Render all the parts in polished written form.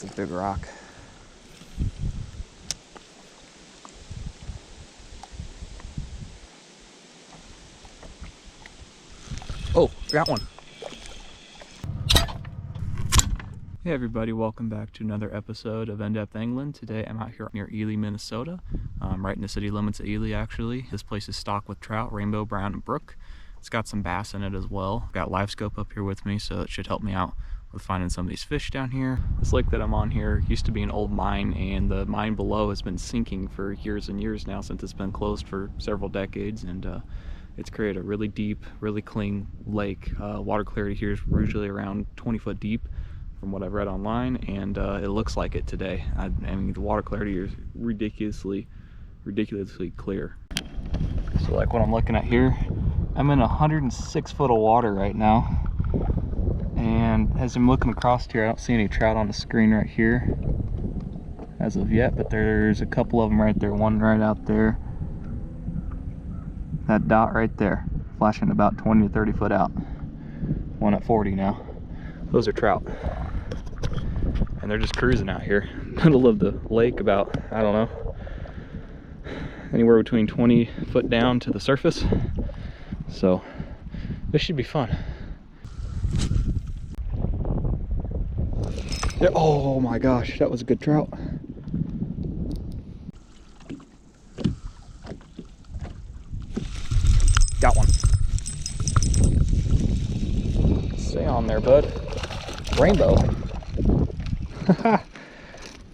That's a big rock. Oh, got one. Hey everybody, welcome back to another episode of In-Depth Angling. Today I'm out here near Ely, Minnesota, right in the city limits of Ely actually. This place is stocked with trout, rainbow, brown, and brook. It's got some bass in it as well. Got live scope up here with me, so it should help me out with finding some of these fish down here. This lake that I'm on here used to be an old mine, and the mine below has been sinking for years and years now since it's been closed for several decades, and it's created a really deep, really clean lake. Water clarity here is usually around 20 foot deep from what I've read online, and it looks like it today. I mean, the water clarity is ridiculously clear. So like what I'm looking at here, I'm in 106 foot of water right now, and as I'm looking across here, I don't see any trout on the screen right here as of yet, but there's a couple of them right there, one right out there, that dot right there, flashing about 20 to 30 foot out, one at 40 now. Those are trout, and they're just cruising out here, middle of the lake, about, I don't know, anywhere between 20 foot down to the surface. So this should be fun. Yeah, oh my gosh, that was a good trout. Got one. Stay on there, bud. Rainbow. That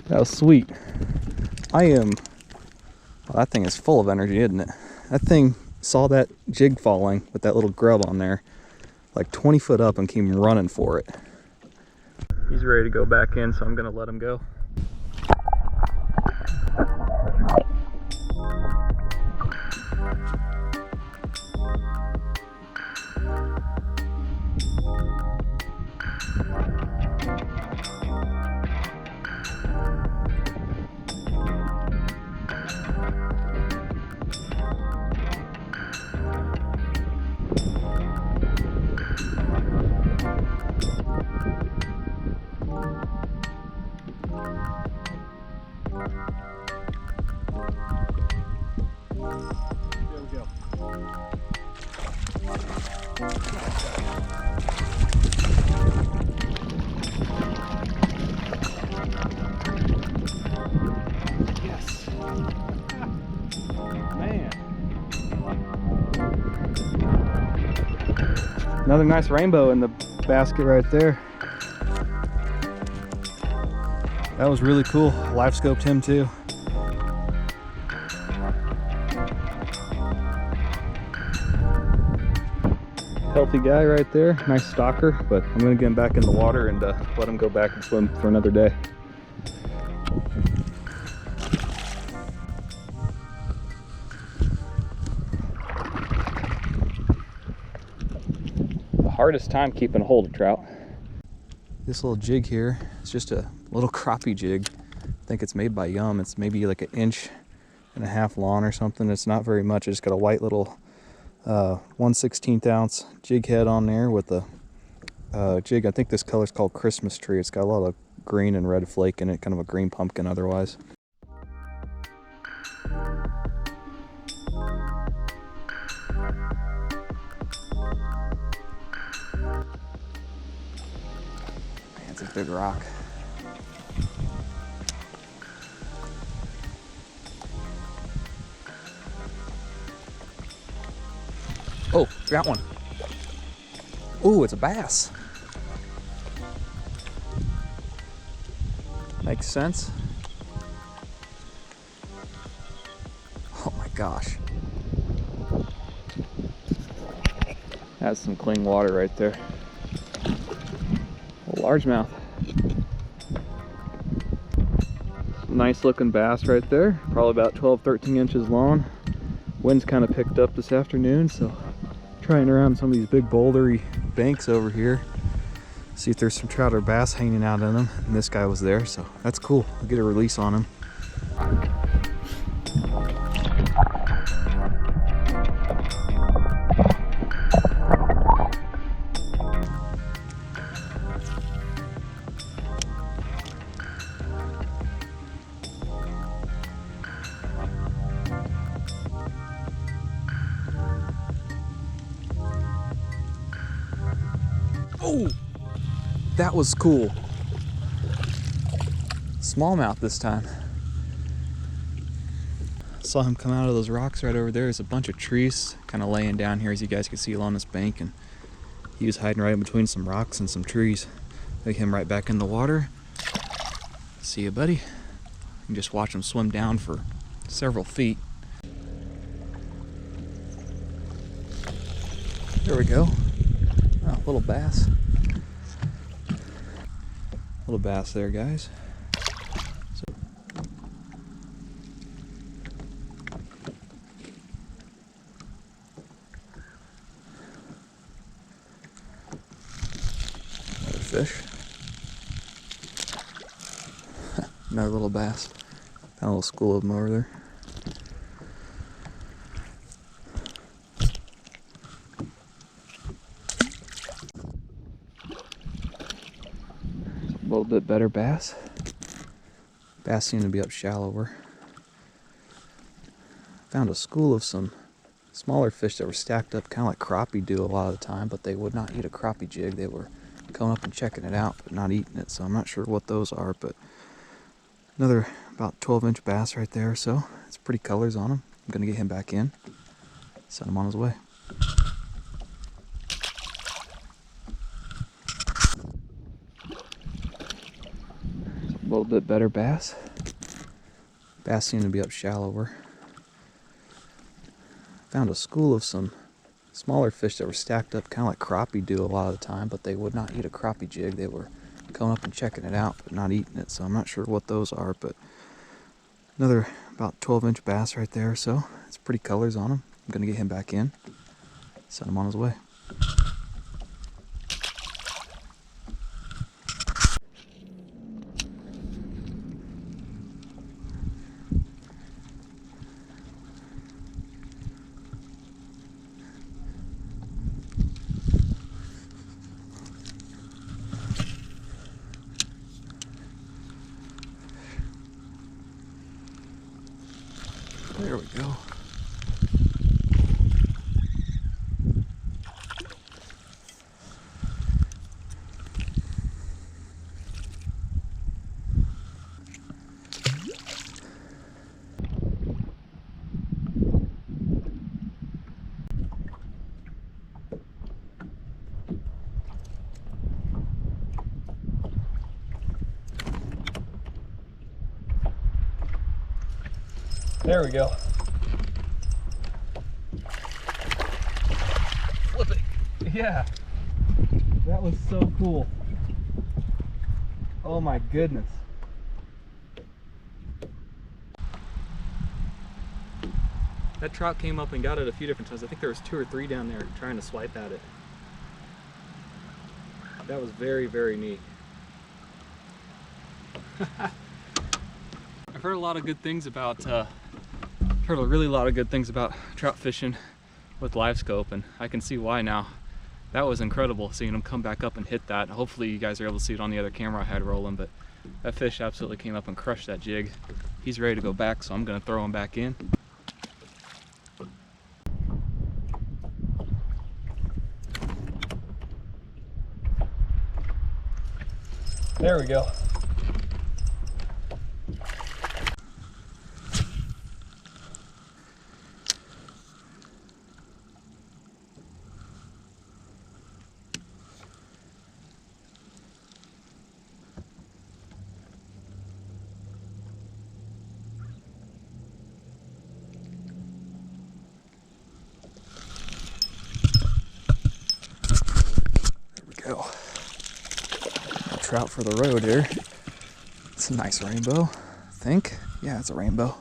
was sweet. Well, that thing is full of energy, isn't it? That thing saw that jig falling with that little grub on there like 20 foot up and came running for it. He's ready to go back in, so I'm gonna let him go. There we go. Yes. Man. Another nice rainbow in the basket right there. That was really cool. Live scoped him too. Healthy guy right there, nice stalker, but I'm gonna get him back in the water and let him go back and swim for another day. The hardest time keeping a hold of trout. This little jig here is just a little crappie jig. I think it's made by Yum. It's maybe like 1.5 inches long or something. It's not very much. It's got a white little 1/16 ounce jig head on there with a jig. I think this color is called Christmas tree. It's got a lot of green and red flake in it, kind of a green pumpkin otherwise. Man, it's a big rock. Oh, got one. Ooh, it's a bass. Makes sense. Oh my gosh. That's some clean water right there. A largemouth. Nice looking bass right there. Probably about 12-13 inches long. Wind's kind of picked up this afternoon, so trying around some of these big bouldery banks over here, see if there's some trout or bass hanging out in them, and this guy was there, so that's cool. I'll get a release on him. Oh, that was cool. Smallmouth this time. Saw him come out of those rocks right over there. There's a bunch of trees kind of laying down here, as you guys can see along this bank, and he was hiding right in between some rocks and some trees. Take him right back in the water. See you, buddy. You can just watch him swim down for several feet. There we go. Oh, little bass. Little bass there, guys. Another fish. Another little bass. Found a little school of them over there. A little bit better bass. Bass seem to be up shallower. Found a school of some smaller fish that were stacked up kind of like crappie do a lot of the time, but they would not eat a crappie jig. They were coming up and checking it out, but not eating it, so I'm not sure what those are, but another about 12-inch bass right there, so it's pretty colors on him. I'm going to get him back in, send him on his way. A little bit better bass. Bass seem to be up shallower. Found a school of some smaller fish that were stacked up kind of like crappie do a lot of the time, but they would not eat a crappie jig. They were coming up and checking it out, but not eating it, so I'm not sure what those are, but another about 12-inch bass right there, so it's pretty colors on him. I'm going to get him back in, send him on his way. There we go. There we go. Flip it. Yeah. That was so cool. Oh my goodness. That trout came up and got it a few different times. I think there was 2 or 3 down there trying to swipe at it. That was very, very neat. I've heard a lot of good things about heard a really lot of good things about trout fishing with live scope, and I can see why now. That was incredible seeing him come back up and hit that. Hopefully you guys are able to see it on the other camera I had rolling, but that fish absolutely came up and crushed that jig. He's ready to go back, so I'm going to throw him back in. There we go. Go. Trout for the road here. It's a nice rainbow, I think. Yeah, it's a rainbow.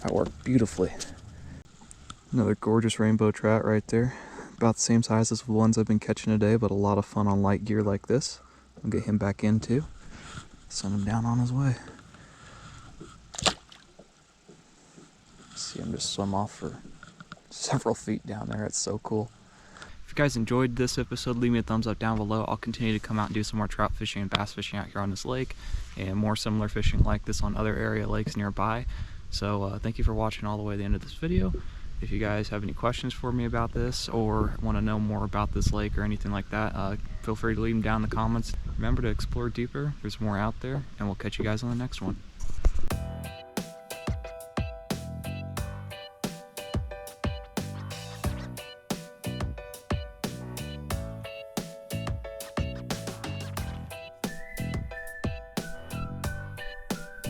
That worked beautifully. Another gorgeous rainbow trout right there. About the same size as the ones I've been catching today, but a lot of fun on light gear like this. I'll get him back in too. Send him down on his way. See him just swim off for several feet down there. It's so cool. If you guys enjoyed this episode, leave me a thumbs up down below. I'll continue to come out and do some more trout fishing and bass fishing out here on this lake, and more similar fishing like this on other area lakes nearby. So thank you for watching all the way to the end of this video, If you guys have any questions for me about this or want to know more about this lake or anything like that, feel free to leave them down in the comments. Remember to explore deeper. There's more out there, and we'll catch you guys on the next one.